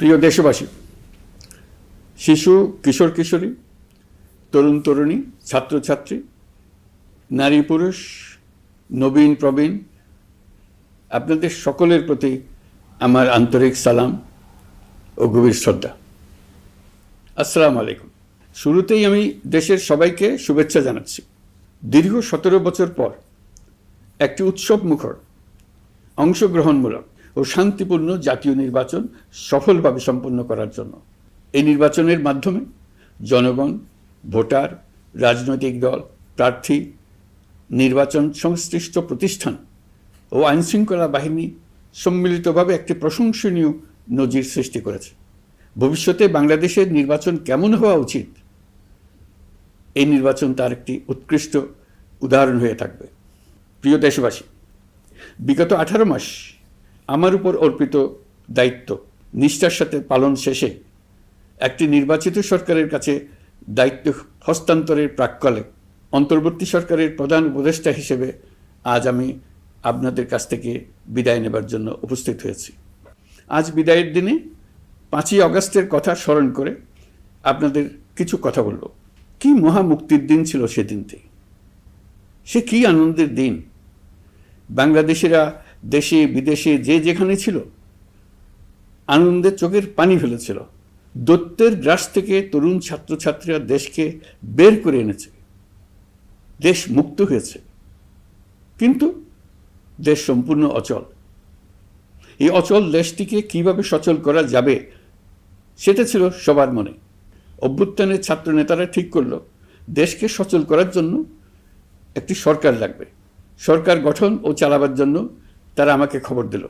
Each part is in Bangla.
প্রিয় দেশবাসী, শিশু, কিশোর কিশোরী, তরুণ তরুণী, ছাত্রছাত্রী, নারী পুরুষ, নবীন প্রবীণ, আপনাদের সকলের প্রতি আমার আন্তরিক সালাম ও গভীর শ্রদ্ধা। আসসালামু আলাইকুম। শুরুতেই আমি দেশের সবাইকে শুভেচ্ছা জানাচ্ছি। দীর্ঘ 17 বছর পর একটি উৎসব মুখর, অংশগ্রহণমূলক ও শান্তিপূর্ণ জাতীয় নির্বাচন সফলভাবে সম্পন্ন করার জন্য এই নির্বাচনের মাধ্যমে জনগণ, ভোটার, রাজনৈতিক দল, প্রার্থী, নির্বাচন সংশ্লিষ্ট প্রতিষ্ঠান ও আইনশৃঙ্খলা বাহিনী সম্মিলিতভাবে একটি প্রশংসনীয় নজির সৃষ্টি করেছে। ভবিষ্যতে বাংলাদেশের নির্বাচন কেমন হওয়া উচিত, এই নির্বাচন তার একটি উৎকৃষ্ট উদাহরণ হয়ে থাকবে। প্রিয় দেশবাসী, বিগত 18 মাস আমার উপর অর্পিত দায়িত্ব নিষ্ঠার সাথে পালন শেষে একটি নির্বাচিত সরকারের কাছে দায়িত্ব হস্তান্তরের প্রাক্কালে অন্তর্বর্তী সরকারের প্রধান উপদেষ্টা হিসেবে আজ আমি আপনাদের কাছ থেকে বিদায় নেবার জন্য উপস্থিত হয়েছি। আজ বিদায়ের দিনে 5ই আগস্টের কথা স্মরণ করে আপনাদের কিছু কথা বলব। কি মহা মুক্তির দিন ছিল সেদিনটি, সে কি আনন্দের দিন। বাংলাদেশিরা দেশে বিদেশে যে যেখানে ছিল আনন্দে চোখের পানি ফেলেছিল। দৈত্যের গ্রাস থেকে তরুণ ছাত্রছাত্রীরা দেশকে বের করে এনেছে, দেশ মুক্ত হয়েছে। কিন্তু দেশ সম্পূর্ণ অচল। এই অচল দেশটিকে কিভাবে সচল করা যাবে সেটা ছিল সবার মনে। অভ্যুত্থানের ছাত্র নেতারা ঠিক করলো দেশকে সচল করার জন্য একটি সরকার লাগবে। সরকার গঠন ও চালাবার জন্য তারা আমাকে খবর দিল।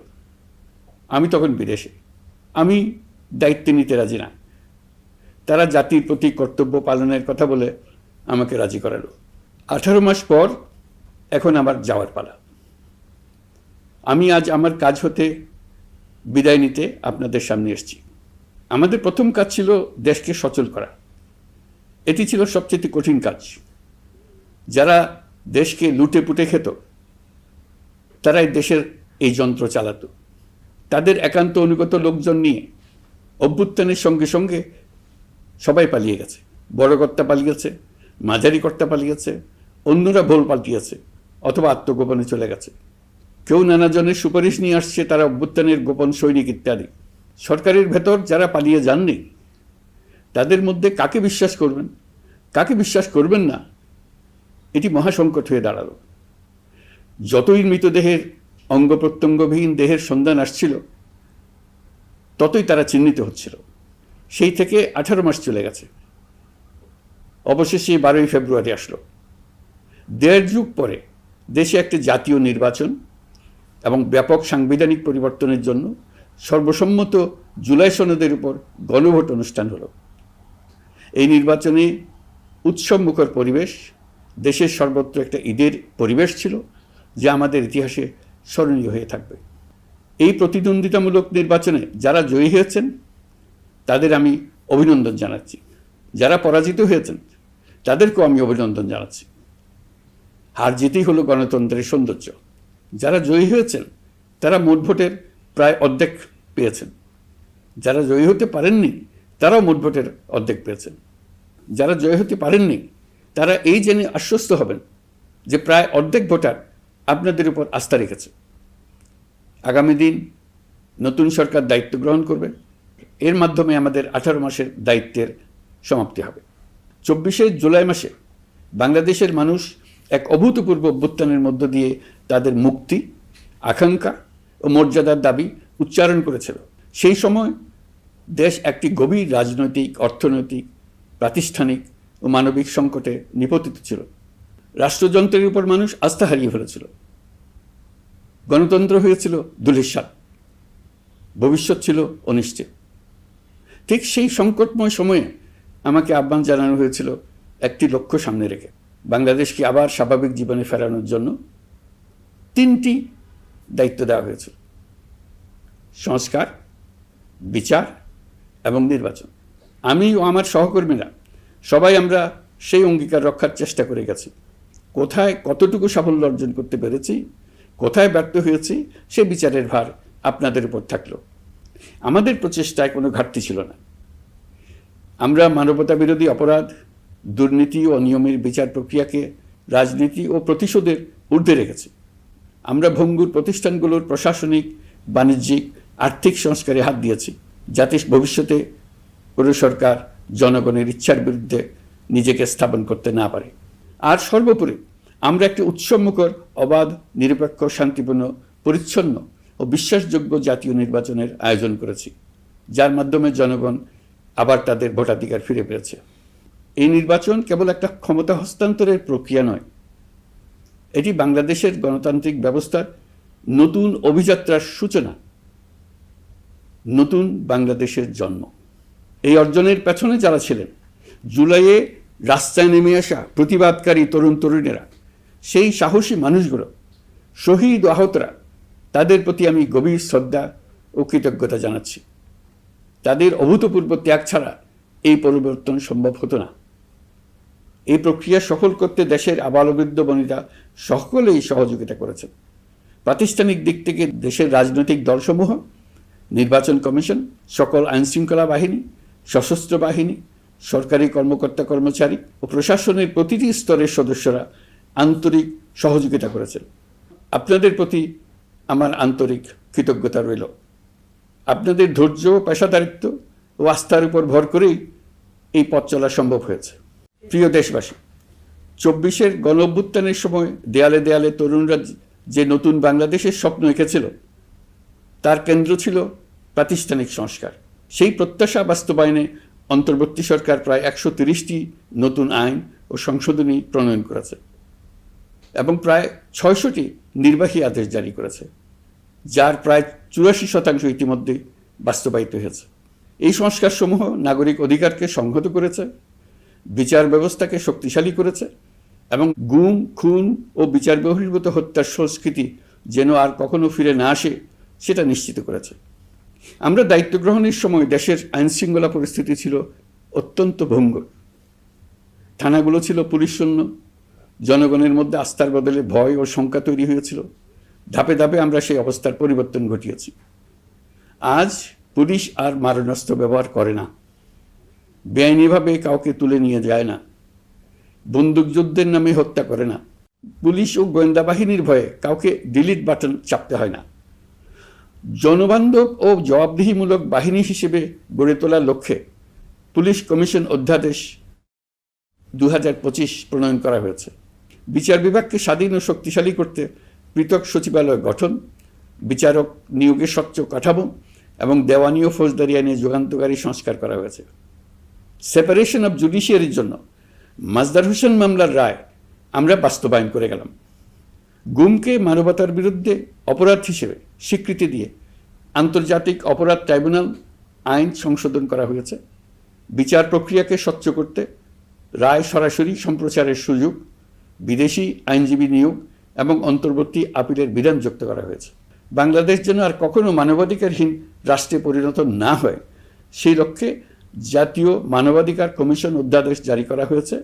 আমি তখন বিদেশে, আমি দায়িত্ব নিতে রাজি না। তারা জাতির প্রতি কর্তব্য পালনের কথা বলে আমাকে রাজি করালো। 18 মাস পর এখন আমার যাওয়ার পালা। আমি আজ আমার কাজ হতে বিদায় নিতে আপনাদের সামনে এসেছি। আমাদের প্রথম কাজ ছিল দেশকে সচল করা। এটি ছিল সবচেয়ে কঠিন কাজ। যারা দেশকে লুটে পুটে খেত তারাই দেশের এই যন্ত্র চালাতো। তাদের একান্ত অনুগত লোকজন নিয়ে অভ্যুত্থানের সঙ্গে সঙ্গে সবাই পালিয়ে গেছে। বড় কর্তা পালিয়েছে, মাঝারি কর্তা পালিয়েছে, অন্যরা ভোল পাল্টিয়েছে অথবা আত্মগোপনে চলে গেছে। কেউ নানাজনের সুপারিশ নিয়ে আসছে, তারা অভ্যুত্থানের গোপন সৈনিক ইত্যাদি। সরকারের ভেতর যারা পালিয়ে যাননি তাদের মধ্যে কাকে বিশ্বাস করবেন, কাকে বিশ্বাস করবেন না, এটি মহাসংকট হয়ে দাঁড়ালো। যতই মৃতদেহের অঙ্গ প্রত্যঙ্গবিহীন দেহের সন্ধান আসছিল ততই তারা চিহ্নিত হচ্ছিল। সেই থেকে 18 মাস চলে গেছে। অবশেষে 12ই ফেব্রুয়ারি আসলো। 1.5 যুগ পরে দেশে একটি জাতীয় নির্বাচন এবং ব্যাপক সাংবিধানিক পরিবর্তনের জন্য সর্বসম্মত জুলাই সনদের উপর গণভোট অনুষ্ঠান হলো। এই নির্বাচনে উৎসবমুখর পরিবেশ, দেশের সর্বত্র একটা ঈদের পরিবেশ ছিল যা আমাদের ইতিহাসে স্মরণীয় হয়ে থাকবে। এই প্রতিদ্বন্দ্বিতামূলক নির্বাচনে যারা জয়ী হয়েছেন তাদের আমি অভিনন্দন জানাচ্ছি। যারা পরাজিত হয়েছেন তাদেরকেও আমি অভিনন্দন জানাচ্ছি। হার জিতেই হলো গণতন্ত্রের সৌন্দর্য। যারা জয়ী হয়েছেন তারা মোট ভোটের প্রায় অর্ধেক পেয়েছেন। যারা জয়ী হতে পারেননি তারাও মোট ভোটের অর্ধেক পেয়েছেন। যারা জয়ী হতে পারেননি তারা এই জেনে আশ্বস্ত হবেন যে প্রায় অর্ধেক ভোটার আপনাদের উপর আস্থা রেখেছে। আগামী দিন নতুন সরকার দায়িত্ব গ্রহণ করবে। এর মাধ্যমে আমাদের 18 মাসের দায়িত্বের সমাপ্তি হবে। 24শে জুলাই মাসে বাংলাদেশের মানুষ এক অভূতপূর্ব অভ্যুত্থানের মধ্য দিয়ে তাদের মুক্তি, আকাঙ্ক্ষা ও মর্যাদার দাবি উচ্চারণ করেছিল। সেই সময় দেশ একটি গভীর রাজনৈতিক, অর্থনৈতিক, প্রাতিষ্ঠানিক ও মানবিক সংকটে নিপতিত ছিল। রাষ্ট্রযন্ত্রের উপর মানুষ আস্থা হারিয়ে ফেলেছিল। গণতন্ত্র হয়েছিল ধূলিসাৎ, ভবিষ্যৎ ছিল অনিশ্চিত। ঠিক সেই সংকটময় সময়ে আমাকে আহ্বান জানানো হয়েছিল একটি লক্ষ্য সামনে রেখে বাংলাদেশকে আবার স্বাভাবিক জীবনে ফেরানোর জন্য 3টি দায়িত্ব দেওয়া হয়েছিল: সংস্কার, বিচার এবং নির্বাচন। আমি ও আমার সহকর্মীরা সবাই আমরা সেই অঙ্গীকার রক্ষার চেষ্টা করে গেছি। কোথায় কতটুকু সাফল্য অর্জন করতে পেরেছি, কোথায় ব্যর্থ হয়েছি, সে বিচারের ভার আপনাদের উপর থাকলো। আমাদের প্রচেষ্টায় কোনো ঘাটতি ছিল না। আমরা মানবতা বিরোধী অপরাধ, দুর্নীতি ও অনিয়মের বিচার প্রক্রিয়াকে রাজনীতি ও প্রতিশোধের ঊর্ধ্বে রেখেছি। আমরা ভঙ্গুর প্রতিষ্ঠানগুলোর প্রশাসনিক, বাণিজ্যিক, আর্থিক সংস্কারে হাত দিয়েছি, যাতে ভবিষ্যতে কোনো সরকার জনগণের ইচ্ছার বিরুদ্ধে নিজেকে স্থাপন করতে না পারে। আর সর্বোপরি আমরা একটি উৎসবমুখর, অবাধ, নিরপেক্ষ, শান্তিপূর্ণ, পরিচ্ছন্ন ও বিশ্বাসযোগ্য জাতীয় নির্বাচনের আয়োজন করেছি, যার মাধ্যমে জনগণ আবার তাদের ভোটাধিকার ফিরে পেয়েছে। এই নির্বাচন কেবল একটা ক্ষমতা হস্তান্তরের প্রক্রিয়া নয়, এটি বাংলাদেশের গণতান্ত্রিক ব্যবস্থার নতুন অভিযাত্রার সূচনা, নতুন বাংলাদেশের জন্ম। এই অর্জনের পেছনে যারা ছিলেন, জুলাইয়ে রাস্তায় নেমে আসা প্রতিবাদকারী তরুণ তরুণীরা, সেই সাহসী মানুষগুলো, শহীদ আহতরা, তাদের প্রতি আমি গভীর শ্রদ্ধা ও কৃতজ্ঞতা জানাচ্ছি। তাদের অভূতপূর্ব ত্যাগ ছাড়া এই পরিবর্তন সম্ভব হতো না। এই প্রক্রিয়া সফল করতে দেশের আবালবৃদ্ধ বনিতা সকলেই সহযোগিতা করেছেন। প্রাতিষ্ঠানিক দিক থেকে দেশের রাজনৈতিক দলসমূহ, নির্বাচন কমিশন, সকল আইনশৃঙ্খলা বাহিনী, সশস্ত্র বাহিনী, সরকারি কর্মকর্তা কর্মচারী ও প্রশাসনের প্রতিটি স্তরের সদস্যরা আন্তরিক সহযোগিতা করেছেন। আপনাদের প্রতি আমার আন্তরিক কৃতজ্ঞতা রইল। আপনাদের ধৈর্য, পেশাদারিত্ব ও আস্থার উপর ভর করেই এই পথ চলা সম্ভব হয়েছে। প্রিয় দেশবাসী, 24-এর গণ অভ্যুত্থানের সময় দেয়ালে দেয়ালে তরুণরা যে নতুন বাংলাদেশের স্বপ্ন এঁকেছিল, তার কেন্দ্র ছিল প্রাতিষ্ঠানিক সংস্কার। সেই প্রত্যাশা বাস্তবায়নে অন্তর্বর্তী সরকার প্রায় 130টি নতুন আইন ও সংশোধনী প্রণয়ন করেছে এবং প্রায় 600টি নির্বাহী আদেশ জারি করেছে, যার প্রায় 84% ইতিমধ্যে বাস্তবায়িত হয়েছে। এই সংস্কারসমূহ নাগরিক অধিকারকে সংহত করেছে, বিচার ব্যবস্থাকে শক্তিশালী করেছে এবং গুম, খুন ও বিচার বহির্ভূত হত্যার সংস্কৃতি যেন আর কখনো ফিরে না আসে সেটা নিশ্চিত করেছে। আমরা দায়িত্ব গ্রহণের সময় দেশের আইনশৃঙ্খলা পরিস্থিতি ছিল অত্যন্ত ভঙ্গুর। থানাগুলো ছিল পুলিশশূন্য, জনগণের মধ্যে আস্থার বদলে ভয় ও শঙ্কা তৈরি হয়েছিল। ধাপে ধাপে আমরা সেই অবস্থার পরিবর্তন ঘটিয়েছি। আজ পুলিশ আর মারণাস্ত্র ব্যবহার করে না, বেআইনিভাবে কাউকে তুলে নিয়ে যায় না, বন্দুকযুদ্ধের নামে হত্যা করে না, পুলিশ ও গোয়েন্দা বাহিনীর ভয়ে কাউকে ডিলিট বাটন চাপতে হয় না। জনবান্ধব ও জবাবদিহিমূলক বাহিনী হিসেবে গড়ে তোলার লক্ষ্যে পুলিশ কমিশন অধ্যাদেশ 2025 প্রণয়ন করা হয়েছে। বিচার বিভাগকে স্বাধীন ও শক্তিশালী করতে পৃথক সচিবালয় গঠন, বিচারক নিয়োগের স্বচ্ছ কাঠামো এবং দেওয়ানি ও ফৌজদারি আইনে যুগান্তকারী সংস্কার করা হয়েছে। সেপারেশন অব জুডিশিয়ারির জন্য মাজদার হোসেন মামলার রায় আমরা বাস্তবায়ন করে গেলাম। গুমকে মানবতার বিরুদ্ধে অপরাধ হিসেবে স্বীকৃতি দিয়ে আন্তর্জাতিক অপরাধ ট্রাইব্যুনাল আইন সংশোধন করা হয়েছে। বিচার প্রক্রিয়াকে স্বচ্ছ করতে রায় সরাসরি সম্প্রচারের সুযোগ, বিদেশি আইনজীবী নিয়োগ এবং অন্তর্বর্তী আপিলের বিধান যুক্ত করা হয়েছে। বাংলাদেশ যেন আর কখনো মানবাধিকারহীন রাষ্ট্রে পরিণত না হয়, সেই লক্ষ্যে জাতীয় মানবাধিকার কমিশন অধ্যাদেশ জারি করা হয়েছে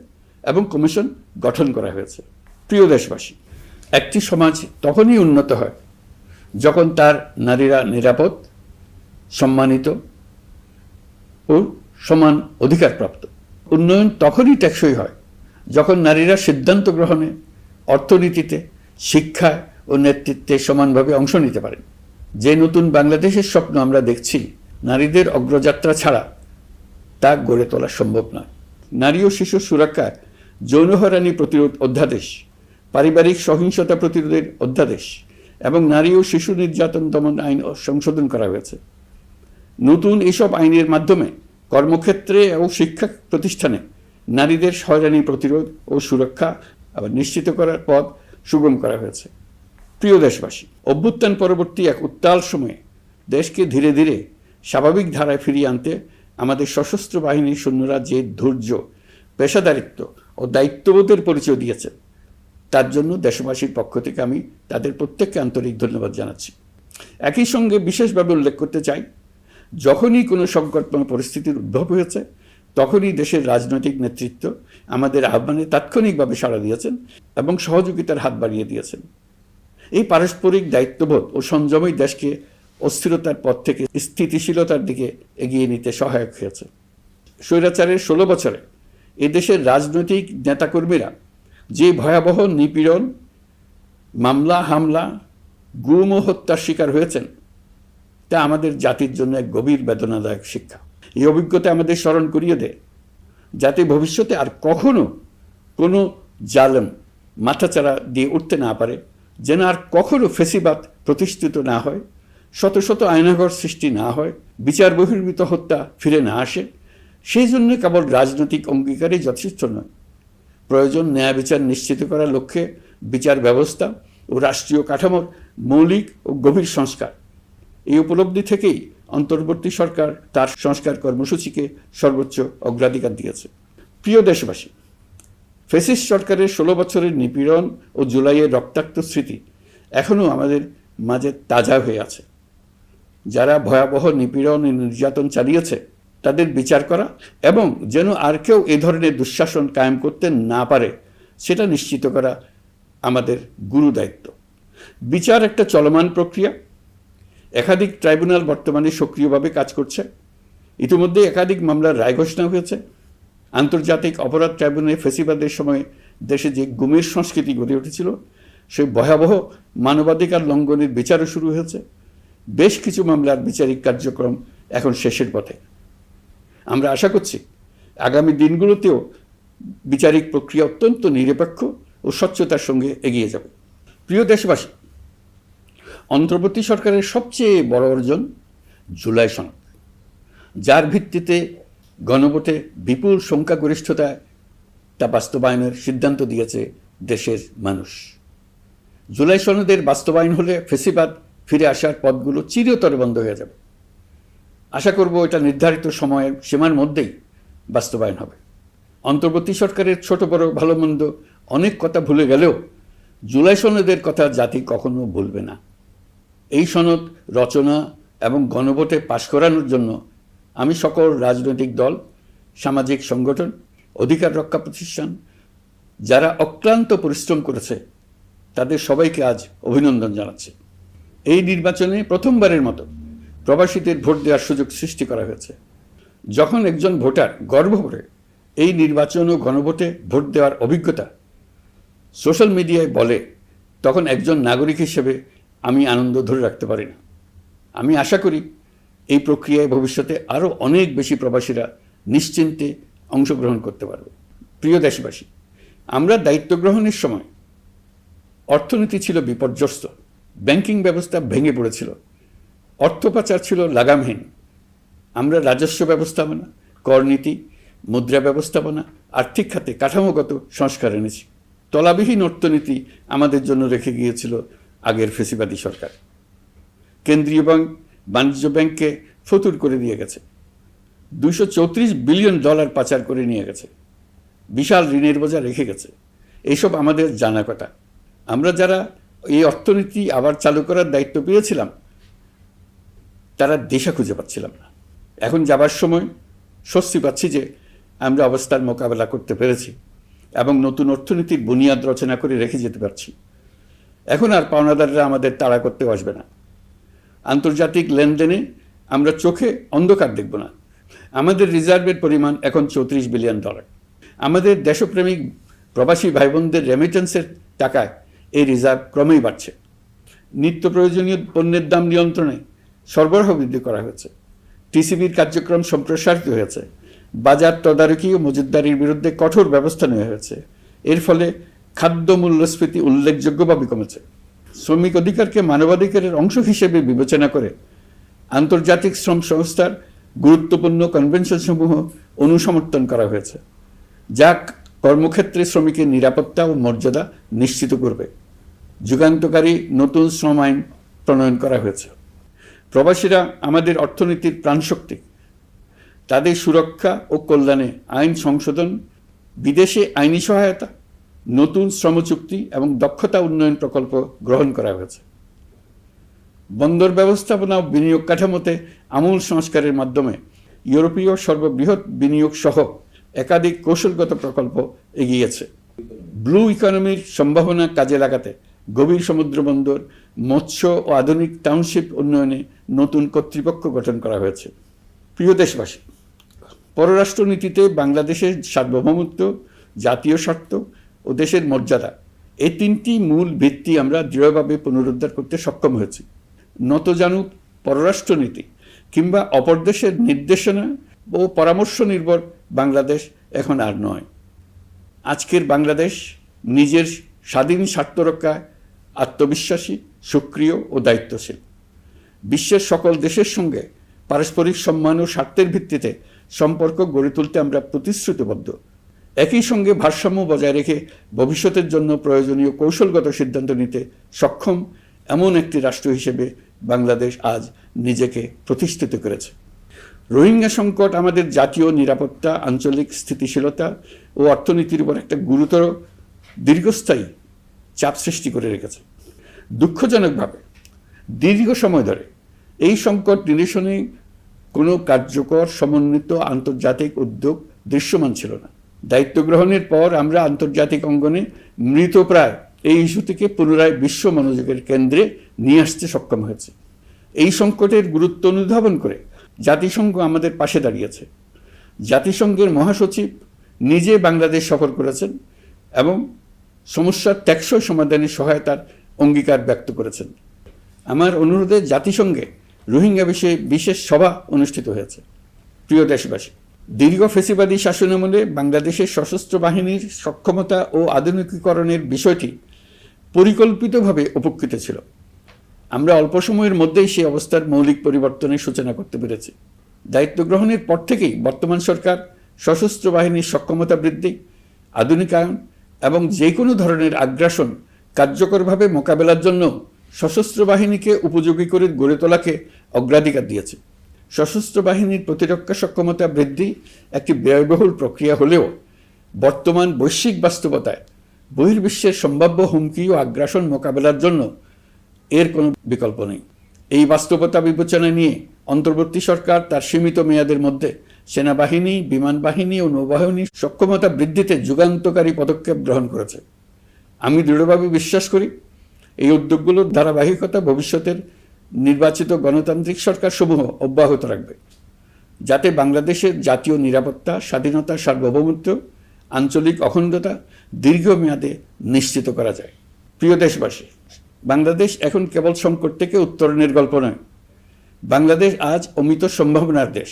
এবং কমিশন গঠন করা হয়েছে। প্রিয় দেশবাসী, একটি সমাজ তখনই উন্নত হয় যখন তার নারীরা নিরাপদ, সম্মানিত ও সমান অধিকারপ্রাপ্ত। উন্নয়ন তখনই টেকসই হয় যখন নারীরা সিদ্ধান্ত গ্রহণে, অর্থনীতিতে, শিক্ষায় ও নেতৃত্বে সমানভাবে অংশ নিতে পারেন। যে নতুন বাংলাদেশের স্বপ্ন আমরা দেখছি, নারীদের অগ্রযাত্রা ছাড়া তা গড়ে তোলা সম্ভব নয়। নারী ও শিশু সুরক্ষায় যৌন হয়রানি প্রতিরোধ অধ্যাদেশ, পারিবারিক সহিংসতা প্রতিরোধের অধ্যাদেশ এবং নারী ও শিশু নির্যাতন দমন আইন সংশোধন করা হয়েছে। নতুন এসব আইনের মাধ্যমে কর্মক্ষেত্রে ও শিক্ষা প্রতিষ্ঠানে নারীদের হয়রানি প্রতিরোধ ও সুরক্ষা আবার নিশ্চিত করার পথ সুগম করা হয়েছে। প্রিয় দেশবাসী, অভ্যুত্থান পরবর্তী এক উত্তাল সময়ে দেশকে ধীরে ধীরে স্বাভাবিক ধারায় ফিরিয়ে আনতে আমাদের সশস্ত্র বাহিনীর সৈন্যরা যে ধৈর্য, পেশাদারিত্ব ও দায়িত্ববোধের পরিচয় দিয়েছে, তার জন্য দেশবাসীর পক্ষ থেকে আমি তাদের প্রত্যেককে আন্তরিক ধন্যবাদ জানাচ্ছি। একই সঙ্গে বিশেষভাবে উল্লেখ করতে চাই, যখনই কোনো সংকটময় পরিস্থিতির উদ্ভব হয়েছে, তখনই দেশের রাজনৈতিক নেতৃত্ব আমাদের আহ্বানে তাৎক্ষণিকভাবে সাড়া দিয়েছেন এবং সহযোগিতার হাত বাড়িয়ে দিয়েছেন। এই পারস্পরিক দায়িত্ববোধ ও সংযমই দেশকে অস্থিরতার পথ থেকে স্থিতিশীলতার দিকে এগিয়ে নিতে সহায়ক হয়েছে। স্বৈরাচারের 16 বছরে এদেশের রাজনৈতিক নেতাকর্মীরা যে ভয়াবহ নিপীড়ন, মামলা হামলা, গুম ও হত্যার শিকার হয়েছেন তা আমাদের জাতির জন্য এক গভীর বেদনাদায়ক শিক্ষা। এই অভিজ্ঞতা আমাদের স্মরণ করিয়ে দেয় যাতে ভবিষ্যতে আর কখনো কোনো জালেম মাথাচাড়া দিয়ে উঠতে না পারে, যেন আর কখনো ফেসিবাদ প্রতিষ্ঠিত না হয়, শত শত আয়নাঘর সৃষ্টি না হয়, বিচার বহির্ভূত হত্যা ফিরে না আসে। সেই জন্য কেবল রাজনৈতিক অঙ্গীকারই যথেষ্ট নয়, প্রয়োজন ন্যায় বিচার নিশ্চিত করার লক্ষ্যে বিচার ব্যবস্থা ও রাষ্ট্রীয় কাঠামোর মৌলিক ও গভীর সংস্কার। এই উপলব্ধি থেকেই অন্তর্বর্তী সরকার তার সংস্কার কর্মসূচিকে সর্বোচ্চ অগ্রাধিকার দিয়েছে। প্রিয় দেশবাসী, ফ্যাসিস্ট সরকারের 16 বছরের নিপীড়ন ও জুলাইয়ের রক্তাক্ত স্মৃতি এখনও আমাদের মাঝে তাজা হয়ে আছে। যারা ভয়াবহ নিপীড়ন ও নির্যাতন চালিয়েছে তাদের বিচার করা এবং যেন আর কেউ এ ধরনের দুঃশাসন কায়েম করতে না পারে সেটা নিশ্চিত করা আমাদের গুরু দায়িত্ব। বিচার একটা চলমান প্রক্রিয়া। একাধিক ট্রাইব্যুনাল বর্তমানে সক্রিয়ভাবে কাজ করছে। ইতিমধ্যে একাধিক মামলার রায় ঘোষণা হয়েছে। আন্তর্জাতিক অপরাধ ট্রাইব্যুনালে ফেসিবাদের সময় দেশে যে গুমের সংস্কৃতি গড়ে উঠেছিল সেই ভয়াবহ মানবাধিকার লঙ্ঘনের বিচারও শুরু হয়েছে। বেশ কিছু মামলার বিচারিক কার্যক্রম এখন শেষের পথে। আমরা আশা করছি আগামী দিনগুলোতেও বিচারিক প্রক্রিয়া অত্যন্ত নিরপেক্ষ ও স্বচ্ছতার সঙ্গে এগিয়ে যাবে। প্রিয় দেশবাসী, অন্তর্বর্তী সরকারের সবচেয়ে বড় অর্জন জুলাই সনদ, যার ভিত্তিতে গণভোটে বিপুল সংখ্যাগরিষ্ঠতায় তা বাস্তবায়নের সিদ্ধান্ত দিয়েছে দেশের মানুষ। জুলাই সনদের বাস্তবায়ন হলে ফেসিবাদ ফিরে আসার পথগুলো চিরতরে বন্ধ হয়ে যাবে। আশা করব এটা নির্ধারিত সময়ের সীমার মধ্যেই বাস্তবায়ন হবে। অন্তর্বর্তী সরকারের ছোট বড় ভালো মন্দ অনেক কথা ভুলে গেলেও জুলাই সনদের কথা জাতি কখনো ভুলবে না। এই সনদ রচনা এবং গণভোটে পাশ করানোর জন্য আমি সকল রাজনৈতিক দল, সামাজিক সংগঠন, অধিকার রক্ষা প্রতিষ্ঠান যারা অক্লান্ত পরিশ্রম করেছে তাদের সবাইকে আজ অভিনন্দন জানাচ্ছি। এই নির্বাচনে প্রথমবারের মতো প্রবাসীদের ভোট দেওয়ার সুযোগ সৃষ্টি করা হয়েছে। যখন একজন ভোটার গর্ব করে এই নির্বাচন ও গণভোটে ভোট দেওয়ার অভিজ্ঞতা সোশ্যাল মিডিয়ায় বলে, তখন একজন নাগরিক হিসেবে আমি আনন্দ ধরে রাখতে পারি না। আমি আশা করি এই প্রক্রিয়ায় ভবিষ্যতে আরও অনেক বেশি প্রবাসীরা নিশ্চিন্তে অংশগ্রহণ করতে পারবে। প্রিয় দেশবাসী, আমরা দায়িত্ব গ্রহণের সময় অর্থনীতি ছিল বিপর্যস্ত, ব্যাংকিং ব্যবস্থা ভেঙে পড়েছিল, অর্থ পাচার ছিল লাগামহীন। আমরা রাজস্ব ব্যবস্থাপনা, করনীতি, মুদ্রা ব্যবস্থাপনা, আর্থিক খাতে কাঠামোগত সংস্কার এনেছি। তলাবিহীন অর্থনীতি আমাদের জন্য রেখে গিয়েছিল আগের ফেসিবাদী সরকার। কেন্দ্রীয় ব্যাংক বাণিজ্য ব্যাংককে ফতুর করে দিয়ে গেছে, $234 বিলিয়ন পাচার করে নিয়ে গেছে, বিশাল ঋণের বোঝা রেখে গেছে। এইসব আমাদের জানা কথা। আমরা যারা এই অর্থনীতি আবার চালু করার দায়িত্ব পেয়েছিলাম তারা দিশা খুঁজে পাচ্ছিলাম না। এখন যাবার সময় স্বস্তি পাচ্ছি যে আমরা অবস্থার মোকাবেলা করতে পেরেছি এবং নতুন অর্থনীতির বুনিয়াদ রচনা করে রেখে যেতে পারছি। এখন আর পাওনাদাররা আমাদের তাড়া করতে আসবে না। আন্তর্জাতিক লেনদেনে আমরা চোখে অন্ধকার দেখব না। আমাদের রিজার্ভের পরিমাণ এখন $34 বিলিয়ন। আমাদের দেশপ্রেমিক প্রবাসী ভাই বোনদের রেমিটেন্সের টাকায় এই রিজার্ভ ক্রমেই বাড়ছে। নিত্য প্রয়োজনীয় পণ্যের দাম নিয়ন্ত্রণে সরবরাহ বৃদ্ধি করা হয়েছে। টিসিবির কার্যক্রম সম্প্রসারিত হয়েছে। বাজার তদারকি ও মজুতদারির বিরুদ্ধে কঠোর ব্যবস্থা নেওয়া হয়েছে। এর ফলে খাদ্য মূল্যস্ফীতি উল্লেখযোগ্যভাবে কমেছে। শ্রমিক অধিকারকে মানবাধিকারের অংশ হিসেবে বিবেচনা করে আন্তর্জাতিক শ্রম সংস্থার গুরুত্বপূর্ণ কনভেনশনসমূহ অনুসমর্থন করা হয়েছে, যা কর্মক্ষেত্রে শ্রমিকের নিরাপত্তা ও মর্যাদা নিশ্চিত করবে। যুগান্তকারী নতুন শ্রম আইন প্রণয়ন করা হয়েছে। প্রবাসীরা আমাদের অর্থনীতির প্রাণশক্তি। তাদের সুরক্ষা ও কল্যাণে আইন সংশোধন, বিদেশে আইনি সহায়তা, নতুন শ্রম চুক্তি এবং দক্ষতা উন্নয়ন প্রকল্প গ্রহণ করা হয়েছে। বন্দর ব্যবস্থাপনা ও বিনিয়োগ কাঠামোতে আমূল সংস্কারের মাধ্যমে ইউরোপীয় সর্ববৃহৎ বিনিয়োগ সহ একাধিক কৌশলগত প্রকল্প এগিয়েছে। ব্লু ইকোনমির সম্ভাবনা কাজে লাগাতে গভীর সমুদ্র বন্দর, মৎস্য ও আধুনিক টাউনশিপ উন্নয়নে নতুন কর্তৃপক্ষ গঠন করা হয়েছে। প্রিয় দেশবাসী, পররাষ্ট্রনীতিতে বাংলাদেশের সার্বভৌমত্ব, জাতীয় স্বার্থ ও দেশের মর্যাদা, এই তিনটি মূল ভিত্তি আমরা দৃঢ়ভাবে পুনরুদ্ধার করতে সক্ষম হয়েছি। নতজানু পররাষ্ট্রনীতি কিংবা অপর দেশের নির্দেশনা ও পরামর্শ নির্ভর বাংলাদেশ এখন আর নয়। আজকের বাংলাদেশ নিজের স্বাধীন স্বার্থ রক্ষায় আত্মবিশ্বাসী, সক্রিয় ও দায়িত্বশীল। বিশ্বের সকল দেশের সঙ্গে পারস্পরিক সম্মান ও স্বার্থের ভিত্তিতে সম্পর্ক গড়ে তুলতে আমরা প্রতিশ্রুতিবদ্ধ। একই সঙ্গে ভারসাম্য বজায় রেখে ভবিষ্যতের জন্য প্রয়োজনীয় কৌশলগত সিদ্ধান্ত নিতে সক্ষম এমন একটি রাষ্ট্র হিসেবে বাংলাদেশ আজ নিজেকে প্রতিষ্ঠিত করেছে। রোহিঙ্গা সংকট আমাদের জাতীয় নিরাপত্তা, আঞ্চলিক স্থিতিশীলতা ও অর্থনীতির উপর একটা গুরুতর দীর্ঘস্থায়ী চাপ সৃষ্টি করে রেখেছে। দুঃখজনকভাবে দীর্ঘ সময় ধরে এই সংকট নিরসনে কোনো কার্যকর সমন্বিত আন্তর্জাতিক উদ্যোগ দৃশ্যমান ছিল না। দায়িত্ব গ্রহণের পর আমরা আন্তর্জাতিক অঙ্গনে মৃতপ্রায় এই ইস্যুটিকে পুনরায় বিশ্ব মনোযোগের কেন্দ্রে নিয়ে আসতে সক্ষম হয়েছে। এই সংকটের গুরুত্ব অনুধাবন করে জাতিসংঘ আমাদের পাশে দাঁড়িয়েছে। জাতিসংঘের মহাসচিব নিজে বাংলাদেশ সফর করেছেন এবং সমস্যার টেকসই সমাধানে সহায়তার অঙ্গীকার ব্যক্ত করেছেন। আমার অনুরোধে জাতিসংঘে রোহিঙ্গা বিষয়ে বিশেষ সভা অনুষ্ঠিত হয়েছে। প্রিয় দেশবাসী, দীর্ঘ ফ্যাসিবাদী শাসনামলে বাংলাদেশের সশস্ত্র বাহিনীর সক্ষমতা ও আধুনিকীকরণের বিষয়টি পরিকল্পিতভাবে উপেক্ষিত ছিল। আমরা অল্প সময়ের মধ্যেই সেই অবস্থার মৌলিক পরিবর্তনের সূচনা করতে পেরেছি। দায়িত্ব গ্রহণের পর থেকেই বর্তমান সরকার সশস্ত্র বাহিনীর সক্ষমতা বৃদ্ধি, আধুনিকায়ন এবং যে কোনো ধরনের আগ্রাসন কার্যকরভাবে মোকাবেলার জন্য সশস্ত্র বাহিনীকে উপযোগী করে গড়ে তোলাকে অগ্রাধিকার দিয়েছে। সশস্ত্র বাহিনীর প্রতিরক্ষা সক্ষমতা বৃদ্ধি একটি ব্যয়বহুল প্রক্রিয়া হলেও বর্তমান বৈশ্বিক বাস্তবতায় বহির্বিশ্বের সম্ভাব্য হুমকি ও আগ্রাসন মোকাবেলার জন্য এর কোনো বিকল্প নেই। এই বাস্তবতা বিবেচনা নিয়ে অন্তর্বর্তী সরকার তার সীমিত মেয়াদের মধ্যে সেনাবাহিনী, বিমান বাহিনী ও নৌবাহিনীর সক্ষমতা বৃদ্ধিতে যুগান্তকারী পদক্ষেপ গ্রহণ করেছে। আমি দৃঢ়ভাবে বিশ্বাস করি এই উদ্যোগগুলোর ধারাবাহিকতা ভবিষ্যতের নির্বাচিত গণতান্ত্রিক সরকারসমূহ অব্যাহত রাখবে, যাতে বাংলাদেশের জাতীয় নিরাপত্তা, স্বাধীনতা, সার্বভৌমত্ব, আঞ্চলিক অখণ্ডতা দীর্ঘমেয়াদে নিশ্চিত করা যায়। প্রিয় দেশবাসী, বাংলাদেশ এখন কেবল সংকট থেকে উত্তরণের গল্প নয়। বাংলাদেশ আজ অমিত সম্ভাবনার দেশ।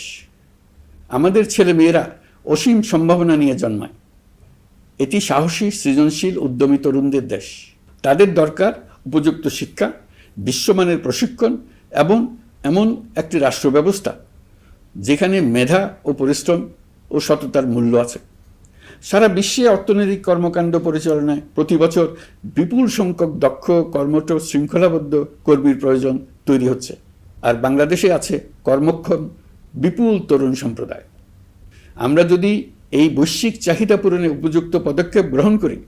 আমাদের ছেলেমেয়েরা অসীম সম্ভাবনা নিয়ে জন্মায়। এটি সাহসী, সৃজনশীল, উদ্যমী তরুণদের দেশ। তাদের দরকার উপযুক্ত শিক্ষা, বিশ্বমানের প্রশিক্ষণ এবং এমন একটি রাষ্ট্র ব্যবস্থা যেখানে মেধা ও পরিশ্রম ও সততার মূল্য আছে। সারা বিশ্বে অর্থনৈতিক কর্মকাণ্ড পরিচালনায় প্রতি বছর বিপুল সংখ্যক দক্ষ, কর্মঠ, শৃঙ্খলাবদ্ধ কর্মীর প্রয়োজন তৈরি হচ্ছে, আর বাংলাদেশে আছে কর্মক্ষম বিপুল তরুণ সম্প্রদায়। আমরা যদি এই বৈশ্বিক চাহিদা পূরণে উপযুক্ত পদক্ষেপ গ্রহণ করি,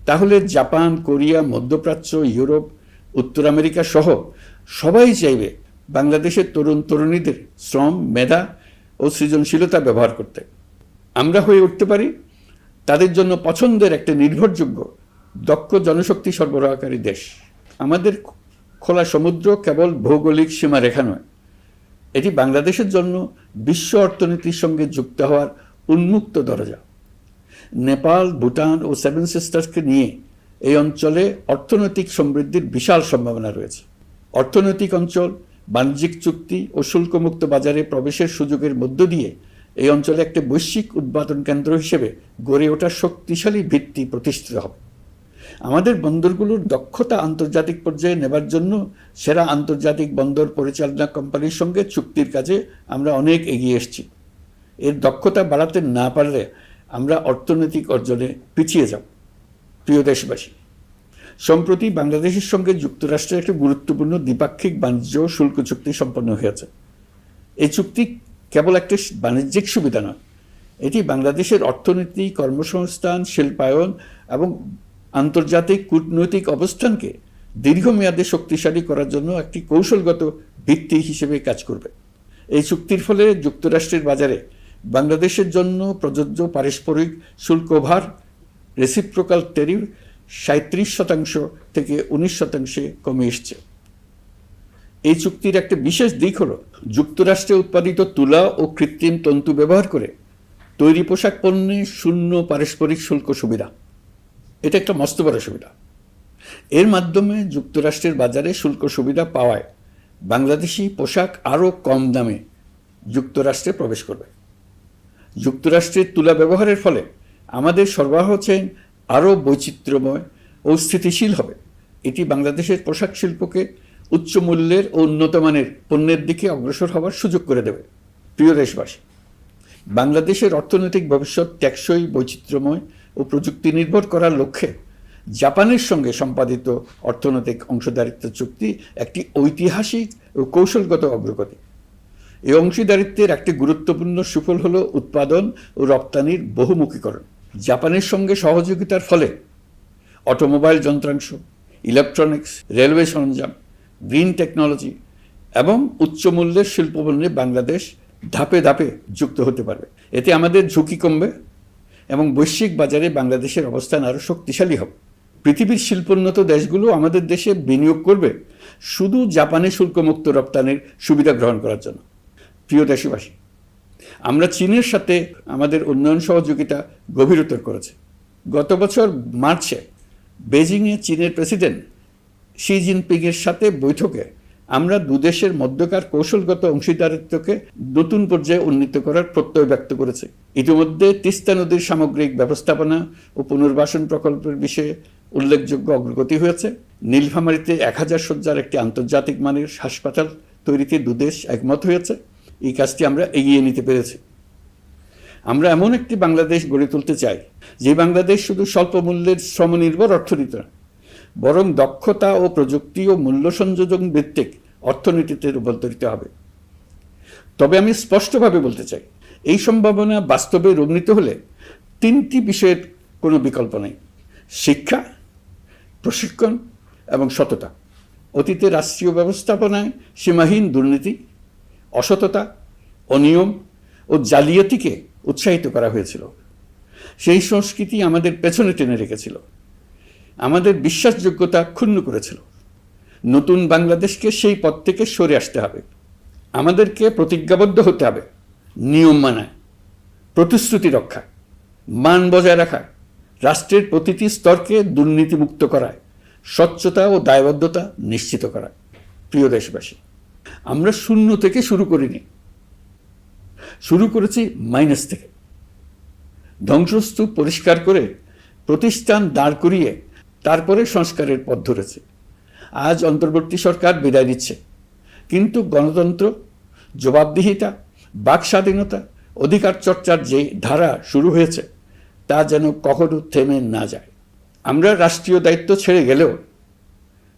তাহলে জাপান, কোরিয়া, মধ্যপ্রাচ্য, ইউরোপ, উত্তর আমেরিকা সহ সবাই চাইবে বাংলাদেশের তরুণ তরুণীদের শ্রম, মেধা ও সৃজনশীলতা ব্যবহার করতে। আমরা হয়ে উঠতে পারি তাদের জন্য পছন্দের একটা নির্ভরযোগ্য, দক্ষ জনশক্তি সরবরাহকারী দেশ। আমাদের খোলা সমুদ্র কেবল ভৌগোলিক সীমারেখা নয়, এটি বাংলাদেশের জন্য বিশ্ব অর্থনীতির সঙ্গে যুক্ত হওয়ার উন্মুক্ত দরজা। নেপাল, ভুটান ও সেভেন সিস্টার্সকে নিয়ে এই অঞ্চলে অর্থনৈতিক সমৃদ্ধির বিশাল সম্ভাবনা রয়েছে। অর্থনৈতিক অঞ্চল, বাণিজ্যিক চুক্তি ও শুল্কমুক্ত বাজারে প্রবেশের সুযোগের মধ্য দিয়ে এই অঞ্চলে একটি বৈশ্বিক উৎপাদন কেন্দ্র হিসেবে গড়ে ওঠার শক্তিশালী ভিত্তি প্রতিষ্ঠিত হবে। আমাদের বন্দরগুলোর দক্ষতা আন্তর্জাতিক পর্যায়ে নেবার জন্য সেরা আন্তর্জাতিক বন্দর পরিচালনা কোম্পানির সঙ্গে চুক্তির কাজে আমরা অনেক এগিয়ে এসেছি। এর দক্ষতা বাড়াতে না পারলে আমরা অর্থনৈতিক অর্জনে পিছিয়ে যাব। প্রিয় দেশবাসী, সম্প্রতি বাংলাদেশের সঙ্গে যুক্তরাষ্ট্রের একটি গুরুত্বপূর্ণ দ্বিপাক্ষিক বাণিজ্য ও শুল্ক চুক্তি সম্পন্ন হয়েছে। এই চুক্তি কেবল একটি বাণিজ্যিক সুবিধা নয়, এটি বাংলাদেশের অর্থনীতি, কর্মসংস্থান, শিল্পায়ন এবং আন্তর্জাতিক কূটনৈতিক অবস্থানকে দীর্ঘমেয়াদে শক্তিশালী করার জন্য একটি কৌশলগত ভিত্তি হিসেবে কাজ করবে। এই চুক্তির ফলে যুক্তরাষ্ট্রের বাজারে বাংলাদেশের জন্য প্রযোজ্য পারস্পরিক শুল্কভার রেসিপ্রোকাল ট্যারিফ 37% থেকে 19% কমে এসছে। এই চুক্তির একটা বিশেষ দিক হলো যুক্তরাষ্ট্রে উৎপাদিত তুলা ও কৃত্রিম তন্তু ব্যবহার করে তৈরি পোশাক পণ্যে শূন্য পারস্পরিক শুল্ক সুবিধা। এটা একটা মস্ত বড় সুবিধা। এর মাধ্যমে যুক্তরাষ্ট্রের বাজারে শুল্ক সুবিধা পাওয়ায় বাংলাদেশি পোশাক আরও কম দামে যুক্তরাষ্ট্রে প্রবেশ করবে। যুক্তরাষ্ট্রের তুলা ব্যবহারের ফলে আমাদের সরবরাহ চেইন আরও বৈচিত্র্যময় ও স্থিতিশীল হবে। এটি বাংলাদেশের পোশাক শিল্পকে উচ্চ মূল্যের ও উন্নত মানের পণ্যের দিকে অগ্রসর হওয়ার সুযোগ করে দেবে। প্রিয় দেশবাসী, বাংলাদেশের অর্থনৈতিক ভবিষ্যৎ টেকসই, বৈচিত্র্যময় ও প্রযুক্তি নির্ভর করার লক্ষ্যে জাপানের সঙ্গে সম্পাদিত অর্থনৈতিক অংশীদারিত্ব চুক্তি একটি ঐতিহাসিক ও কৌশলগত অগ্রগতি। এই অংশীদারিত্বের একটি গুরুত্বপূর্ণ সুফল হল উৎপাদন ও রপ্তানির বহুমুখীকরণ। জাপানের সঙ্গে সহযোগিতার ফলে অটোমোবাইল যন্ত্রাংশ, ইলেকট্রনিক্স, রেলওয়ে সরঞ্জাম, গ্রিন টেকনোলজি এবং উচ্চমূল্যের শিল্পপণ্যে বাংলাদেশ ধাপে ধাপে যুক্ত হতে পারবে। এতে আমাদের ঝুঁকি কমবে এবং বৈশ্বিক বাজারে বাংলাদেশের অবস্থান আরও শক্তিশালী হবে। পৃথিবীর শিল্পোন্নত দেশগুলো আমাদের দেশে বিনিয়োগ করবে শুধু জাপানে শুল্কমুক্ত রপ্তানির সুবিধা গ্রহণ করার জন্য। প্রিয় দেশবাসী, আমরা চীনের সাথে আমাদের উন্নয়ন সহযোগিতা গভীরতর করেছি। গত বছর মার্চে বেজিংয়ে চীনের প্রেসিডেন্ট শি জিনপিংয়ের সাথে বৈঠকে আমরা দুদেশের মধ্যকার কৌশলগত অংশীদারিত্বকে নতুন পর্যায়ে উন্নীত করার প্রত্যয় ব্যক্ত করেছে। ইতিমধ্যে তিস্তা নদীর সামগ্রিক ব্যবস্থাপনা ও পুনর্বাসন প্রকল্পের বিষয়ে উল্লেখযোগ্য অগ্রগতি হয়েছে। নীলফামারীতে 1000 শয্যার একটি আন্তর্জাতিক মানের হাসপাতাল তৈরিতে দুদেশ একমত হয়েছে। এই কাজটি আমরা এগিয়ে নিতে পেরেছি। আমরা এমন একটি বাংলাদেশ গড়ে তুলতে চাই যে বাংলাদেশ শুধু স্বল্প মূল্যের শ্রমনির্ভর অর্থনীতি নয়, বরং দক্ষতা ও প্রযুক্তি ও মূল্য সংযোজন ভিত্তিক অর্থনীতিতে রূপান্তরিত হবে। তবে আমি স্পষ্টভাবে বলতে চাই, এই সম্ভাবনা বাস্তবে রূপান্তরিত হলে 3টি বিষয়ের কোনো বিকল্প নেই: শিক্ষা, প্রশিক্ষণ এবং সততা। অতীতে রাষ্ট্রীয় ব্যবস্থাপনায় সীমাহীন দুর্নীতি, অসততা, অনিয়ম ও জালিয়াতিকে উৎসাহিত করা হয়েছিল। সেই সংস্কৃতি আমাদের পেছনে টেনে রেখেছিল, আমাদের বিশ্বাসযোগ্যতা ক্ষুণ্ণ করেছিল। নতুন বাংলাদেশকে সেই পথ থেকে সরে আসতে হবে। আমাদেরকে প্রতিজ্ঞাবদ্ধ হতে হবে নিয়ম মানায়, প্রতিশ্রুতি রক্ষা, মান বজায় রাখা, রাষ্ট্রের প্রতিটি স্তরকে দুর্নীতিমুক্ত করায়, স্বচ্ছতা ও দায়বদ্ধতা নিশ্চিত করা। প্রিয় দেশবাসী, আমরা শূন্য থেকে শুরু করিনি, শুরু করেছি মাইনাস থেকে। ধ্বংসস্তূপ পরিষ্কার করে প্রতিষ্ঠান দাঁড় করিয়ে তারপরে সংস্কারের পথ ধরেছে। আজ অন্তর্বর্তী সরকার বিদায় নিচ্ছে, কিন্তু গণতন্ত্র, জবাবদিহিতা, বাক স্বাধীনতা, অধিকার চর্চার যে ধারা শুরু হয়েছে তা যেন কখনো থেমে না যায়। আমরা রাষ্ট্রীয় দায়িত্ব ছেড়ে গেলেও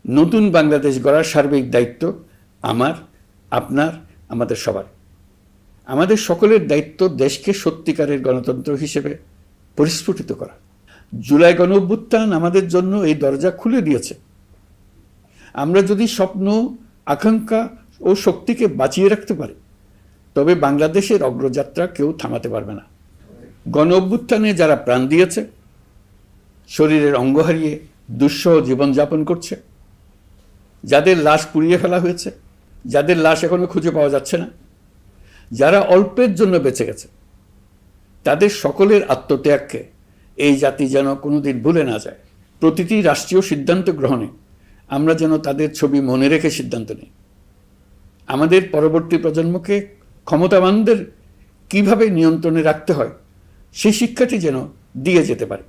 নতুন বাংলাদেশ গড়ার সার্বিক দায়িত্ব আমার, আপনার, আমাদের সবার। আমাদের সকলের দায়িত্ব দেশকে সত্যিকারের গণতন্ত্র হিসেবে পরিস্ফুটিত করা। জুলাই গণঅভ্যুত্থান আমাদের জন্য এই দরজা খুলে দিয়েছে। আমরা যদি স্বপ্ন, আকাঙ্ক্ষা ও শক্তিকে বাঁচিয়ে রাখতে পারি, তবে বাংলাদেশের অগ্রযাত্রা কেউ থামাতে পারবে না। গণঅভ্যুত্থানে যারা প্রাণ দিয়েছে, শরীরের অঙ্গ হারিয়ে দুঃসহ জীবনযাপন করছে, যাদের লাশ পুড়িয়ে ফেলা হয়েছে, যাদের লাশ এখনো খুঁজে পাওয়া যাচ্ছে না, যারা অল্পের জন্য বেঁচে গেছে, তাদের সকলের আত্মত্যাগকে এই জাতি যেন কোনোদিন ভুলে না যায়। প্রতিটি রাষ্ট্রীয় সিদ্ধান্ত গ্রহণে আমরা যেন তাদের ছবি মনে রেখে সিদ্ধান্ত নিই। আমাদের পরবর্তী প্রজন্মকে ক্ষমতাবানদের কিভাবে নিয়ন্ত্রণে রাখতে হয় সেই শিক্ষাটি যেন দিয়ে যেতে পারে।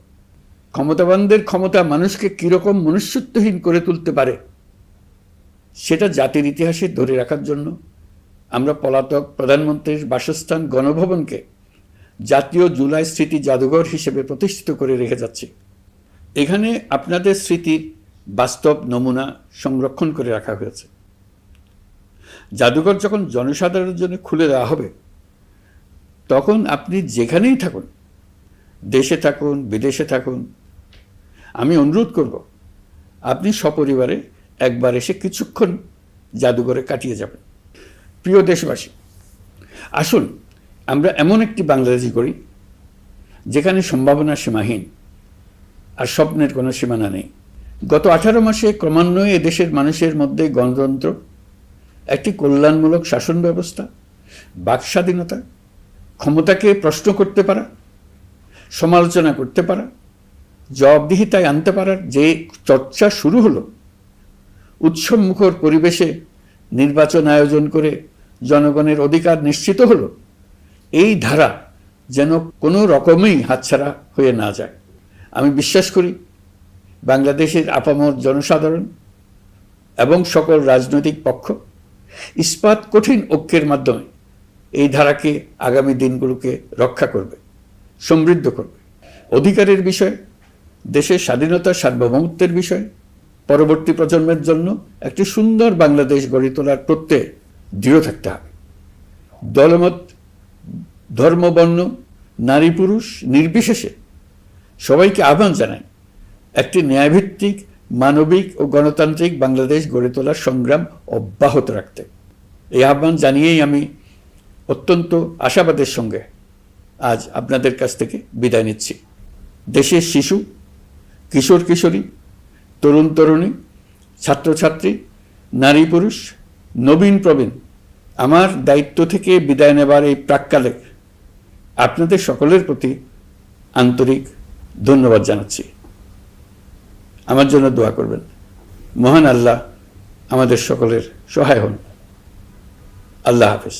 ক্ষমতাবানদের ক্ষমতা মানুষকে কীরকম মনুষ্যত্বহীন করে তুলতে পারে সেটা জাতির ইতিহাসে ধরে রাখার জন্য আমরা পলাতক প্রধানমন্ত্রীর বাসস্থান গণভবনকে জাতীয় জুলাই স্মৃতি জাদুঘর হিসেবে প্রতিষ্ঠিত করে রেখে যাচ্ছি। এখানে আপনাদের স্মৃতির বাস্তব নমুনা সংরক্ষণ করে রাখা হয়েছে। জাদুঘর যখন জনসাধারণের জন্য খুলে দেওয়া হবে, তখন আপনি যেখানেই থাকুন, দেশে থাকুন, বিদেশে থাকুন, আমি অনুরোধ করব আপনি সপরিবারে একবার এসে কিছুক্ষণ জাদুঘরে কাটিয়ে যাবেন। প্রিয় দেশবাসী, আসুন আমরা এমন একটি বাংলাদেশ গড়ি যেখানে সম্ভাবনা সীমাহীন আর স্বপ্নের কোনো সীমানা নেই। গত 18 মাসে ক্রমান্বয়ে এদেশের মানুষের মধ্যে গণতন্ত্র, একটি কল্যাণমূলক শাসন ব্যবস্থা, বাকস্বাধীনতা, ক্ষমতাকে প্রশ্ন করতে পারা, সমালোচনা করতে পারা, জবাবদিহিতায় আনতে পারার যে চর্চা শুরু হলো, উৎসবমুখর পরিবেশে নির্বাচন আয়োজন করে জনগণের অধিকার নিশ্চিত হলো, এই ধারা যেন কোনো রকমেই হাতছাড়া হয়ে না যায়। আমি বিশ্বাস করি বাংলাদেশের আপামর জনসাধারণ এবং সকল রাজনৈতিক পক্ষ ইস্পাত কঠিন ঐক্যের মাধ্যমে এই ধারাকে আগামী দিনগুলোকে রক্ষা করবে, সমৃদ্ধ করবে। অধিকারের বিষয়, দেশের স্বাধীনতা সার্বভৌমত্বের বিষয়, পরবর্তী প্রজন্মের জন্য একটি সুন্দর বাংলাদেশ গড়ে তোলার প্রত্যয়ে দৃঢ় থাকতে হবে। দলমত, ধর্ম, বর্ণ, নারী পুরুষ নির্বিশেষে সবাইকে আহ্বান জানাই একটি ন্যায়ভিত্তিক, মানবিক ও গণতান্ত্রিক বাংলাদেশ গড়ে তোলার সংগ্রাম অব্যাহত রাখতে। এই আহ্বান জানিয়েই আমি অত্যন্ত আশাবাদের সঙ্গে আজ আপনাদের কাছ থেকে বিদায় নিচ্ছি। দেশের শিশু, কিশোর কিশোরী, তরুণ তরুণী, ছাত্রছাত্রী, নারী পুরুষ, নবীন প্রবীণ, আমার দায়িত্ব থেকে বিদায় নেবার এই প্রাক্কালে আপনাদের সকলের প্রতি আন্তরিক ধন্যবাদ জানাচ্ছি। আমার জন্য দোয়া করবেন। মহান আল্লাহ আমাদের সকলের সহায় হন। আল্লাহ হাফেজ।